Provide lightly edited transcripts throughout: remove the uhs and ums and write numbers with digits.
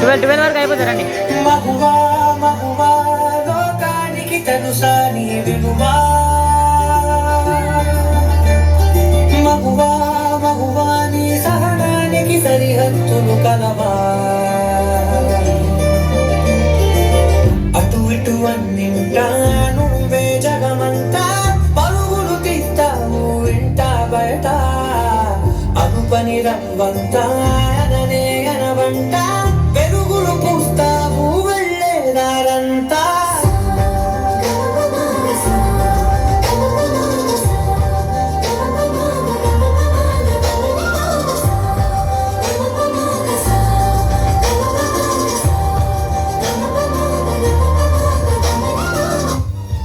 12 వరకు అయిపోతారండి. మగువా మగువా లోకానికి తెలుసా నీ విలువా, మగువా మగువా నీ సహనానికి సరిహద్దులు కలవా, అటు ఇటు అన్నింటా నువ్వే జగమంతా, పరుగులు తీస్తావు ఇంట బయట, అనుపని రవ్వంతా అననే అనవంట, వెలుగులు పూస్తావు వెళ్ళేదారంతా.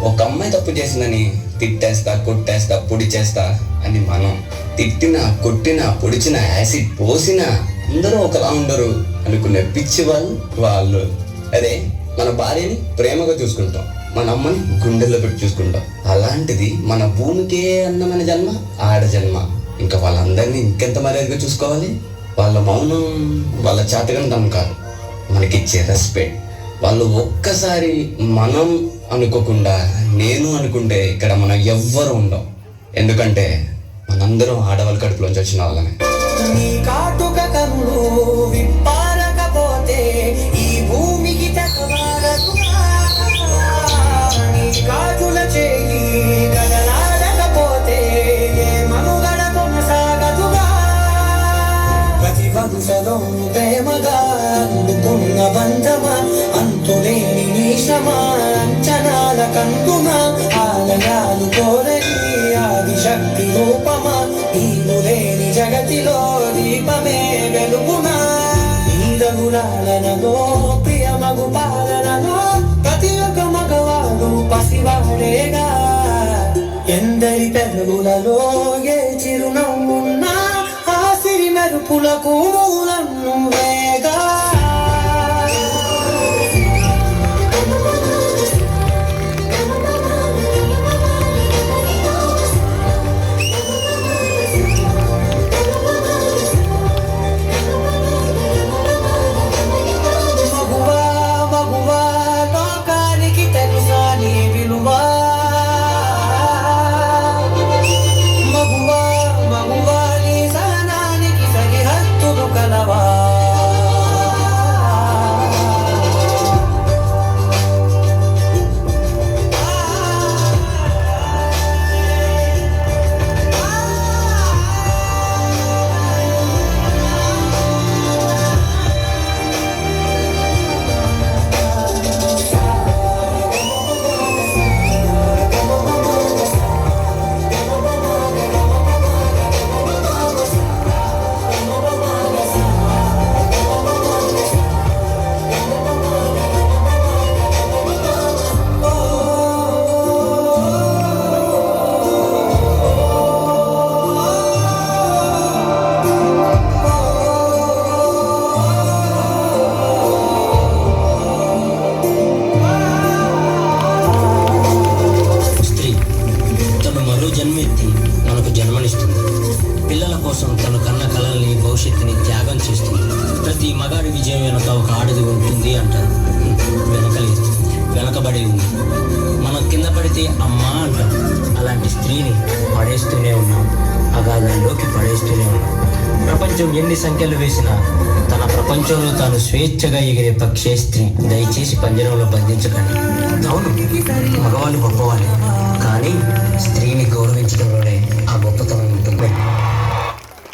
ఒక అమ్మాయి తప్పు చేసిందని తిట్టేస్తా కొట్టేస్తా పొడి చేస్తా అని మనం తిట్టినా కొట్టినా పొడిచినా యాసిడ్ పోసినా అందరూ ఒకలా ఉండరు అనుకునే పిచ్చి వాళ్ళు. అదే మన భార్యని ప్రేమగా చూసుకుంటాం, మన అమ్మని గుండెల్లో పెట్టి చూసుకుంటాం. అలాంటిది మన భూమికే అన్నమైన జన్మ ఆడ జన్మ. ఇంకా వాళ్ళందరినీ ఇంకెంత మర్యాదగా చూసుకోవాలి. వాళ్ళ మౌనం వాళ్ళ చేతగంతం కాదు, మనకిచ్చే రెస్పెక్ట్. వాళ్ళు ఒక్కసారి మనం అనుకోకుండా నేను అనుకుంటే ఇక్కడ మనం ఎవ్వరు ఉండం. ఎందుకంటే మనందరం ఆడవాళ్ళ కడుపులోంచి వచ్చిన వాళ్ళమే. నీ కాటుక కన్ను విప్పారకపోతే ఈ భూమికి తెగవారదుగా, నీ కాటుల చేయి గడలాడకపోతే ఏ మనుగడ కొనసాగదుగా, ప్రతి వరుసలో ప్రేమగా అందుకున్న బంధమా, అంతులేని నీ శ్రమ అంచనాల కందున, ఆలయాలు కోరని ఆదిశక్తి రూపమా, నీవు లేని జగతిలో దీపమే వెలుగునా, నీలగులాలనలో ప్రియమగు పాలనలో ప్రతి ఒక్క మగవాడు పసివాడేగా, ఎందరి పెదవులలో ఏ చిరునవ్వున్నా ఆ సిరి మెరుపులకు మూలం నువ్వేగా. ప్రతి మగాడి విజయం వెనక ఒక ఆడది ఉంటుంది అంటారు. వెనకలేదు, వెనకబడి ఉంది. మనం కింద పడితే అమ్మా అంటాం. అలాంటి స్త్రీని పడేస్తూనే ఉన్నాం, అగాధంలోకి పడేస్తూనే ఉన్నాం. ప్రపంచం ఎన్ని సంఖ్యలు వేసినా తన ప్రపంచంలో తాను స్వేచ్ఛగా ఎగిరే పక్షే స్త్రీ. దయచేసి పంజరంలో బంధించకండి. అవును, మన